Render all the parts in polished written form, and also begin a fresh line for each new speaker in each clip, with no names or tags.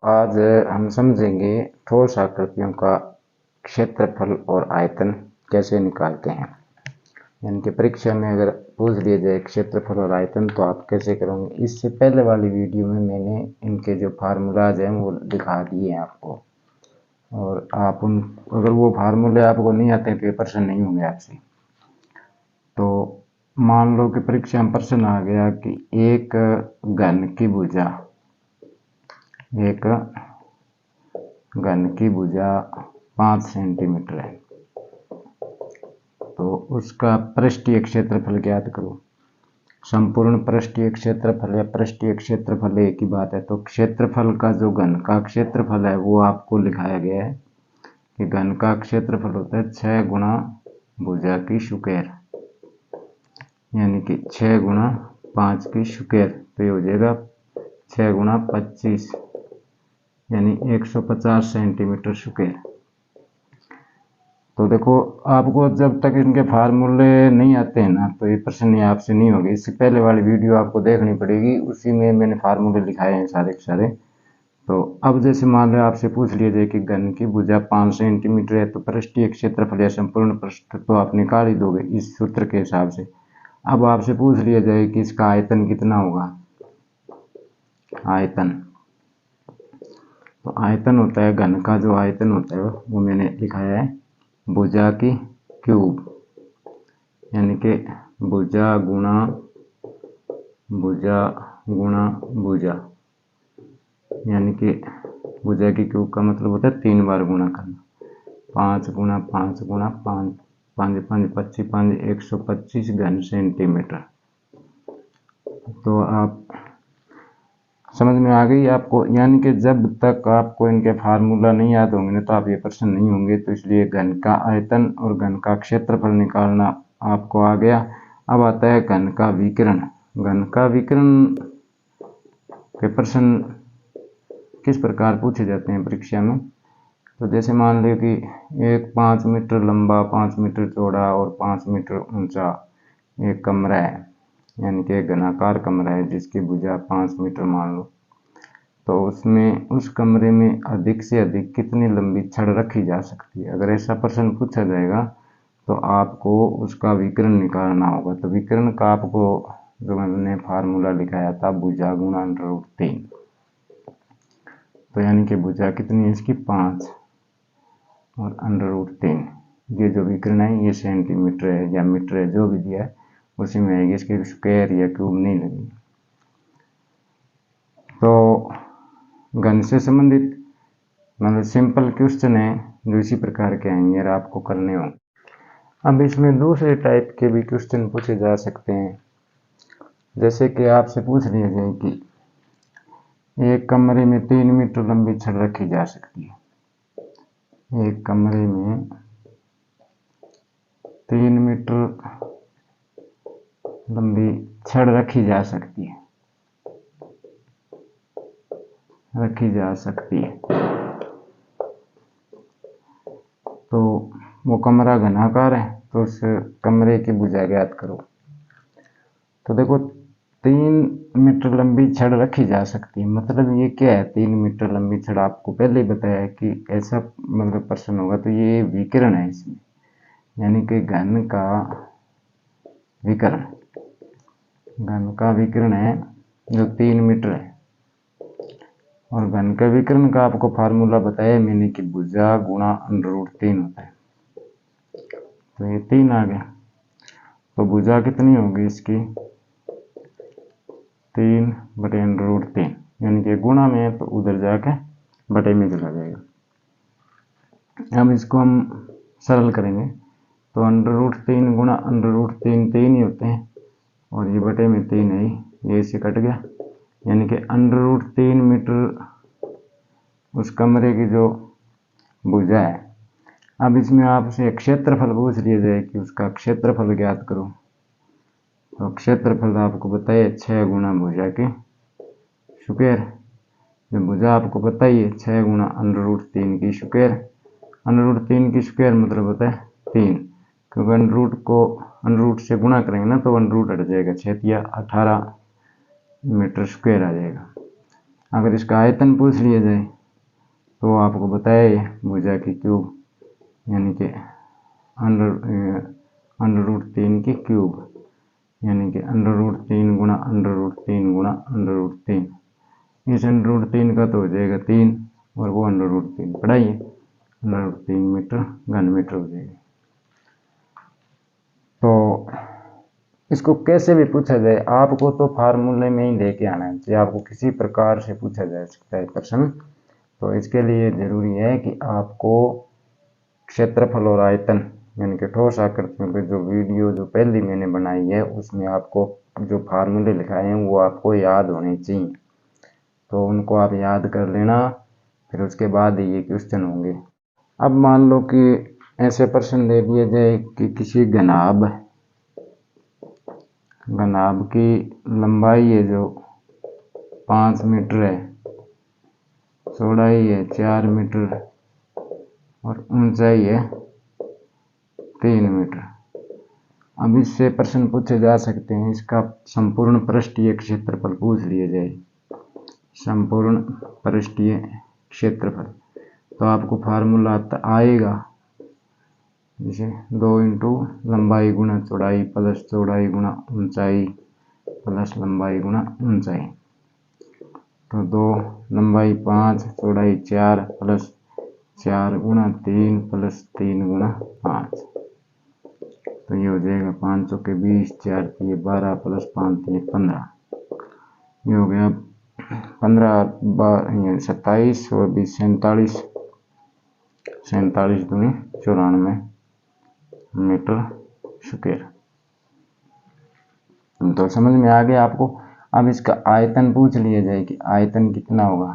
आज हम समझेंगे ठोस आकृतियों का क्षेत्रफल और आयतन कैसे निकालते हैं। यानी कि परीक्षा में अगर पूछ लिया जाए क्षेत्रफल और आयतन तो आप कैसे करोगे। इससे पहले वाली वीडियो में मैंने इनके जो फार्मूलाज हैं वो दिखा दिए हैं आपको, और आप उन अगर वो फार्मूले आपको नहीं आते हैं तो ये प्रश्न नहीं होंगे आपसे। तो मान लो कि परीक्षा में प्रश्न आ गया कि एक घन की भुजा 5 सेंटीमीटर है, तो उसका पृष्ठीय क्षेत्रफल ज्ञात करो। संपूर्ण पृष्ठीय क्षेत्रफल या पृष्ठीय क्षेत्रफल एक ही बात है। तो क्षेत्रफल का जो घन का क्षेत्रफल है वो आपको लिखाया गया है कि घन का क्षेत्रफल होता है 6 गुणा भुजा की स्क्वायर, यानी कि 6 गुणा 5 की स्क्वायर। तो ये हो जाएगा 6 गुणा 25 यानी 150 सेंटीमीटर स्क्वायर। तो देखो, आपको जब तक इनके फार्मूले नहीं आते हैं ना तो ये प्रश्न आपसे नहीं होगी। इससे पहले वाली वीडियो आपको देखनी पड़ेगी, उसी में मैंने फार्मूले लिखाए हैं सारे के सारे। तो अब जैसे मान लो आपसे पूछ लिया जाए कि घन की भुजा 5 सेंटीमीटर है तो पृष्ठीय क्षेत्रफल या संपूर्ण पृष्ठ तो आप निकाल ही दोगे इस सूत्र के हिसाब से। अब आपसे पूछ लिया जाए कि इसका आयतन कितना होगा। आयतन, तो आयतन होता है घन का जो आयतन होता है वो मैंने लिखाया है भुजा की क्यूब, यानी कि भुजा गुणा भुजा गुणा भुजा, यानी कि भुजा की क्यूब का मतलब होता है 3 बार गुणा करना। 5 गुणा 5 गुणा 5 5 5 25 5 125 घन सेंटीमीटर। तो आप समझ में आ गई आपको। यानी कि जब तक आपको इनके फार्मूला नहीं याद होंगे ना तो आप ये प्रश्न नहीं होंगे। तो इसलिए घन का आयतन और घन का क्षेत्रफल निकालना आपको आ गया। अब आता है घन का विकिरण। घन का विकिरण के प्रश्न किस प्रकार पूछे जाते हैं परीक्षा में। तो जैसे मान लो कि एक 5 मीटर लंबा 5 मीटर चौड़ा और 5 मीटर ऊंचा एक कमरा है, यानी कि एक घनाकार कमरा है जिसकी भुजा 5 मीटर मान लो। तो उसमें उस कमरे में अधिक से अधिक कितनी लंबी छड़ रखी जा सकती है। अगर ऐसा प्रश्न पूछा जाएगा तो आपको उसका विकिरण निकालना होगा। तो विकिरण का आपको जो मैंने फार्मूला लिखाया था भुजा गुणा √3। तो यानी कि भुजा कितनी है इसकी 5 और √3। ये जो विकिरण है ये सेंटीमीटर है या मीटर है जो भी दिया है उसी में आएगी, इसकी स्क्वायर या क्यूब नहीं लगेगी। तो घन से संबंधित मतलब सिंपल क्वेश्चन है जो इसी प्रकार के आएंगे और आपको करने होंगे। अब इसमें दूसरे टाइप के भी क्वेश्चन पूछे जा सकते हैं। जैसे कि आपसे पूछ लिया जाए कि एक कमरे में 3 मीटर लंबी छड़ रखी जा सकती है। एक कमरे में 3 मीटर लंबी छड़ रखी जा सकती है। तो वो कमरा घनाकार है, तो उस कमरे की भुजा ज्ञात करो। तो देखो 3 मीटर लंबी छड़ रखी जा सकती है, मतलब ये क्या है। 3 मीटर लंबी छड़ आपको पहले ही बताया है कि ऐसा मतलब प्रश्न होगा। तो ये विकिरण है इसमें, यानी कि घन का विकिरण है जो 3 मीटर है। और घन का विकिरण का आपको फार्मूला बताया मैंने कि भुजा गुणा √3 होता है। तो ये 3 आ गया। तो भुजा कितनी होगी इसकी 3 बटे √3, यानी कि गुणा में है तो उधर जाके बटे में चला जाएगा। अब इसको हम सरल करेंगे तो √3 गुणा √3 3 ही होते हैं और ये बटे में 3 है, ये इससे कट गया। यानी कि √3 मीटर उस कमरे की जो भुजा है। अब इसमें आपसे क्षेत्रफल पूछ लिया जाए कि उसका क्षेत्रफल ज्ञात करो। तो क्षेत्रफल आपको बताइए 6 गुणा भुजा की स्क्वायर। जो भुजा आपको बताइए 6 गुणा √3 की स्क्वायर। √3 की स्क्वायर मतलब होता है 3, क्योंकि √रूट से गुणा करेंगे ना तो √रूट हट जाएगा, 6 या 18 मीटर स्क्वायर आ जाएगा। अगर इसका आयतन पूछ लिया जाए तो आपको बताया भुजा की क्यूब यानी कि अंडर रूट 3 की क्यूब यानी कि अंडर रूट 3 गुणा अंडर रूट 3 गुणा अंडर रूट 3। इस अंडर रूट 3 का तो हो जाएगा 3 और वो अंडर रूट 3 पढ़ाई है, अंडर रूट 3 मीटर घन मीटर हो जाएगा। तो इसको कैसे भी पूछा जाए आपको तो फार्मूले में ही लेके आना है, चाहे आपको किसी प्रकार से पूछा जा सकता है प्रश्न। तो इसके लिए जरूरी है कि आपको क्षेत्रफल और आयतन यानी कि ठोस आकृतियों के जो वीडियो जो पहली मैंने बनाई है उसमें आपको जो फार्मूले लिखाए हैं वो आपको याद होने चाहिए, तो उनको आप याद कर लेना, फिर उसके बाद ये क्वेश्चन होंगे। अब मान लो कि ऐसे प्रश्न दे दिए जाए कि किसी घनाभ की लंबाई है जो 5 मीटर है, चौड़ाई है 4 मीटर और ऊंचाई है 3 मीटर। अब इससे प्रश्न पूछे जा सकते हैं, इसका संपूर्ण पृष्ठीय क्षेत्रफल पूछ लिया जाए, संपूर्ण पृष्ठीय क्षेत्रफल, तो आपको फार्मूला आएगा जैसे 2 इंटू लंबाई गुणा चौड़ाई प्लस चौड़ाई गुणा ऊंचाई प्लस लंबाई गुणा ऊंचाई। तो 2 लंबाई 5 चौड़ाई 4 प्लस 4 गुणा 3 प्लस 3 गुणा 5, तो ये हो जाएगा 5 चौके 20 4 3 12 प्लस 5 3 15, ये हो गया 15 27 और 20 47, 47 दूनी 94 मीटर स्क्वायर। तो समझ में आ गया आपको। अब इसका आयतन पूछ लिया जाए कि आयतन कितना होगा,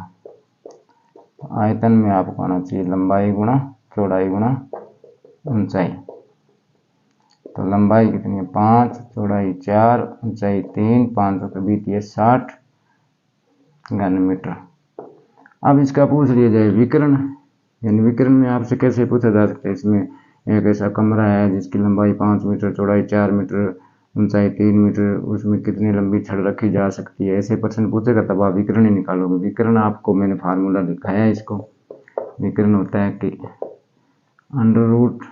तो आयतन में आपको आना चाहिए लंबाई गुणा चौड़ाई गुणा ऊंचाई। तो लंबाई कितनी है 5, चौड़ाई 4, ऊंचाई 3, 5 के बीच ये 60 घन मीटर। अब इसका पूछ लिया जाए विकर्ण, यानी विकर्ण में आपसे कैसे पूछा जा सकता है, इसमें एक ऐसा कमरा है जिसकी लंबाई 5 मीटर चौड़ाई 4 मीटर ऊंचाई 3 मीटर, उसमें कितनी लंबी छड़ रखी जा सकती है, ऐसे प्रश्न पूछेगा तब आप विकर्ण ही निकालोगे। विकर्ण आपको मैंने फार्मूला दिखाया है, इसको विकर्ण होता है कि अंडर रूट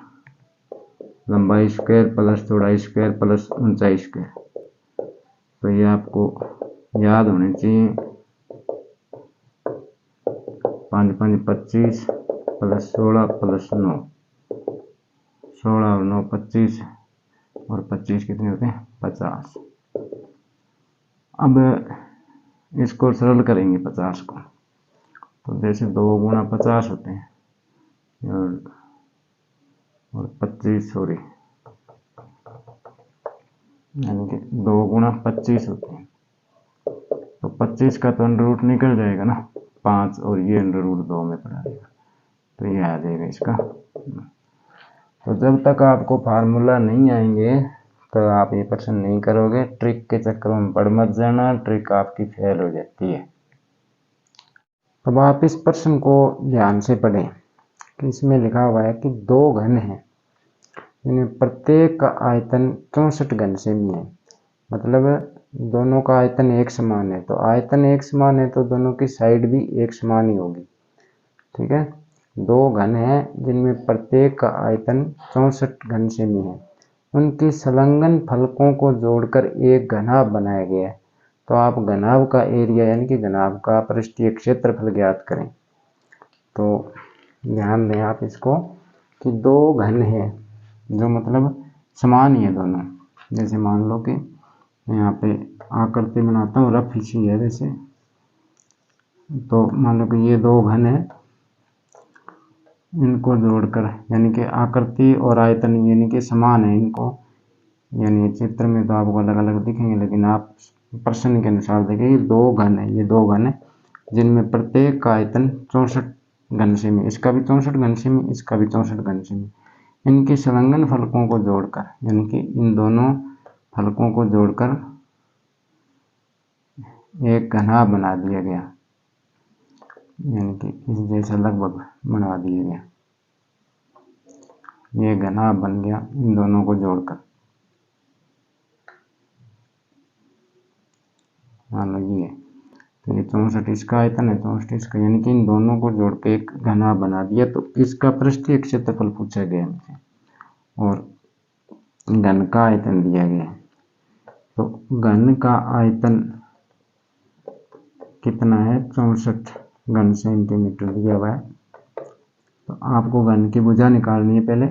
लंबाई स्क्वायर प्लस चौड़ाई स्क्वायर प्लस ऊंचाई स्क्वायर, तो ये आपको याद होने चाहिए। 5 5 25 प्लस 16 प्लस 9, 16 और 9 25 और 25 कितने होते हैं 50। अब इसको सरल करेंगे 50 को, तो जैसे 2 गुणा 50 होते हैं और 25 सॉरी यानी कि 2 गुणा 25 होते हैं, तो 25 का तो अंडर रूट निकल जाएगा ना 5 और ये अंडर रूट 2 में पड़ा रहेगा, तो ये आ जाएगा इसका। तो जब तक आपको फार्मूला नहीं आएंगे तो आप ये प्रश्न नहीं करोगे, ट्रिक के चक्कर में पड़ मत जाना, ट्रिक आपकी फेल हो जाती है। अब आप इस प्रश्न को ध्यान से पढ़ें कि इसमें लिखा हुआ है कि 2 घन हैं जिनमें प्रत्येक का आयतन 64 घन सेमी है, मतलब दोनों का आयतन एक समान है, तो आयतन एक समान है तो दोनों की साइड भी एक समान ही होगी, ठीक है। 2 घन हैं जिनमें प्रत्येक का आयतन 64 घन सेमी है, उनके संलग्न फलकों को जोड़कर एक घनाभ बनाया गया है, तो आप घनाभ का एरिया यानी कि घनाभ का पृष्ठीय क्षेत्रफल ज्ञात करें। तो ध्यान दें आप इसको कि 2 घन हैं जो मतलब समान ही है दोनों, जैसे मान लो कि यहाँ पे आकृति बनाता हूँ, रफ इसी है जैसे, तो मान लो कि ये 2 घन है, इनको जोड़कर यानी कि आकृति और आयतन यानी कि समान है इनको, यानी चित्र में तो आपको अलग अलग दिखेंगे लेकिन आप प्रश्न के अनुसार देखिए 2 घन है, ये 2 घन है जिनमें प्रत्येक का आयतन 64 घन सेमी, इसका भी 64 घन सेमी, इसका भी 64 घन सेमी, इनके संलग्न फलकों को जोड़कर यानी कि इन दोनों फलकों को जोड़कर एक घनाभ बना दिया गया, यानी कि इस जैसा लगभग बना दिया गया, ये घनाभ बन गया इन दोनों को जोड़कर। मान लो ये तो ये 64 इसका आयतन है, 64 इसका, यानी कि इन दोनों को जोड़ के एक घनाभ बना दिया। तो इसका पृष्ठीय क्षेत्रफल पूछा गया हमसे और घन का आयतन दिया गया है। तो घन का आयतन कितना है, 64 घन सेंटीमीटर दिया हुआ है। तो आपको घन की भुजा निकालनी है पहले।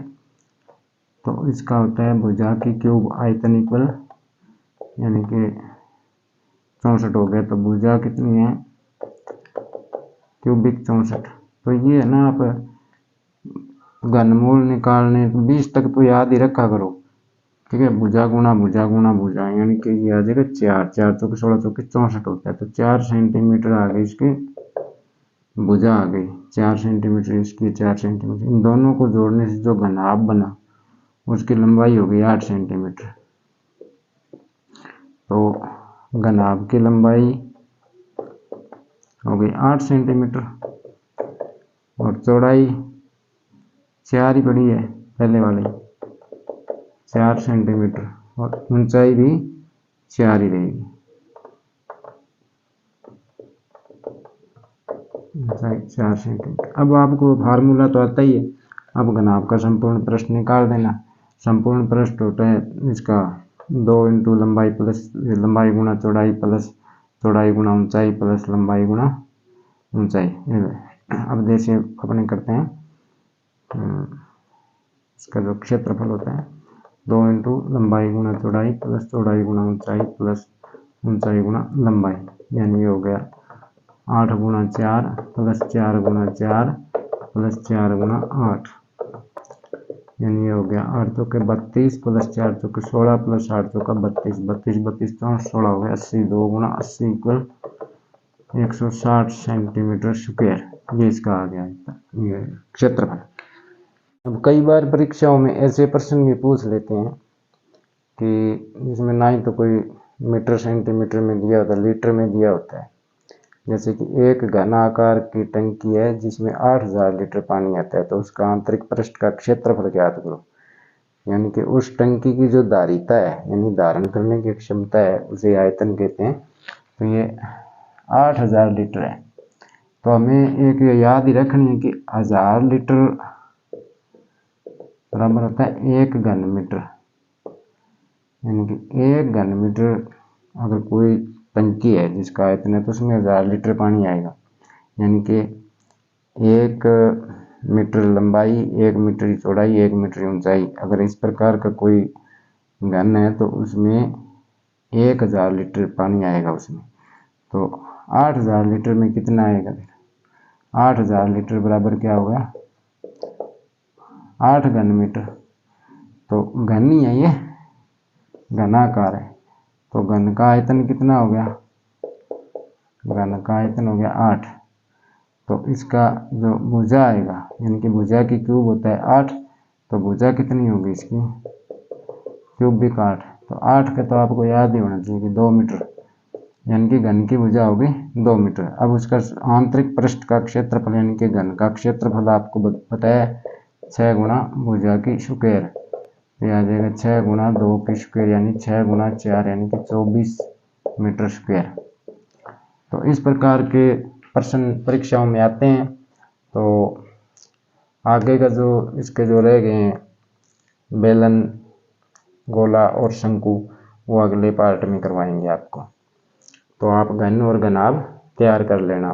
तो इसका होता है भुजा की क्यूब आयतन इक्वल, यानी कि 64 हो गया। तो भुजा कितनी है, क्यूबिक 64। तो ये है ना, आप घनमूल निकालने 20 तक तो याद ही रखा करो, ठीक है। भुजा गुणा भुजा गुणा भुजा, यानी कि ये आ जाएगा 4 4 चौके 16 चौके 64 होता है। तो 4 सेंटीमीटर आ गई इसकी भुजा आ गई, 4 सेंटीमीटर इसकी 4 सेंटीमीटर। इन दोनों को जोड़ने से जो घनाभ बना उसकी लंबाई हो गई 8 सेंटीमीटर। तो घनाभ की लंबाई हो गई 8 सेंटीमीटर और चौड़ाई 4 ही पड़ी है पहले वाली, 4 सेंटीमीटर, और ऊंचाई भी 4 ही रहेगी, ऊंचाई 4 सेंटीमीटर। अब आपको फार्मूला तो आता ही है। अब घनाभ का संपूर्ण पृष्ठ निकाल देना। संपूर्ण पृष्ठ होता है इसका 2 इंटू लंबाई प्लस लंबाई गुणा चौड़ाई प्लस चौड़ाई गुणा ऊंचाई प्लस लंबाई गुणा ऊंचाई। अब जैसे अपने करते हैं, इसका जो क्षेत्रफल होता है 2 इंटू लंबाई गुणा चौड़ाई प्लस चौड़ाई गुणा ऊंचाई प्लस ऊंचाई गुणा लंबाई, यानी ये हो गया 8 गुणा 4 प्लस 4 गुणा 4 प्लस 4 गुणा 8, यानी ये हो गया 8 चौके 32 प्लस 4 चौके 16 प्लस 8 चौका 32, 32 32 16 हो गया 80, 2 गुणा 80 इक्वल 160 सेंटीमीटर स्क्वायर। ये इसका आ गया ये क्षेत्रफल। अब कई बार परीक्षाओं में ऐसे प्रश्न भी पूछ लेते हैं कि जिसमें ना ही तो कोई मीटर सेंटीमीटर में दिया होता है, लीटर में दिया होता है। जैसे कि एक घन आकार की टंकी है जिसमें 8000 लीटर पानी आता है, तो उसका आंतरिक पृष्ठ का क्षेत्रफल ज्ञात करो। यानी कि उस टंकी की जो धारिता है, यानी धारण करने की क्षमता है, उसे आयतन कहते हैं। तो ये 8000 लीटर है। तो हमें एक याद ही रखनी है कि 1000 लीटर बराबर होता है 1 घन मीटर, यानी कि 1 घन मीटर अगर कोई टंकी है जिसका आयतन है तो उसमें 1000 लीटर पानी आएगा। यानी कि 1 मीटर लंबाई, 1 मीटर चौड़ाई, 1 मीटर ऊंचाई, अगर इस प्रकार का कोई घन है तो उसमें 1000 लीटर पानी आएगा उसमें। तो 8000 लीटर में कितना आएगा, 8000 लीटर बराबर क्या होगा, 8 घन मीटर। तो घन ही है ये, घनाकार है। तो घन का आयतन कितना हो गया, घन का आयतन हो गया 8। तो इसका जो भुजा आएगा, यानी कि भुजा की क्यूब होता है 8, तो भुजा कितनी होगी इसकी, क्यूबिक 8। तो 8 का तो आपको याद ही होना चाहिए कि 2 मीटर, यानी कि घन की भुजा होगी 2 मीटर। अब उसका आंतरिक पृष्ठ का क्षेत्रफल, यानी कि घन का क्षेत्रफल आपको बताया 6 गुणा भुजा की स्क्वायर। ये आ जाएगा 6 गुणा 2 की स्क्वायर, यानी 6 गुणा 4, यानी कि 24 मीटर स्क्वायर। तो इस प्रकार के प्रश्न परीक्षाओं में आते हैं। तो आगे का जो इसके जो रह गए हैं बेलन, गोला और शंकु, वो अगले पार्ट में करवाएंगे आपको। तो आप घन और घनाभ तैयार कर लेना।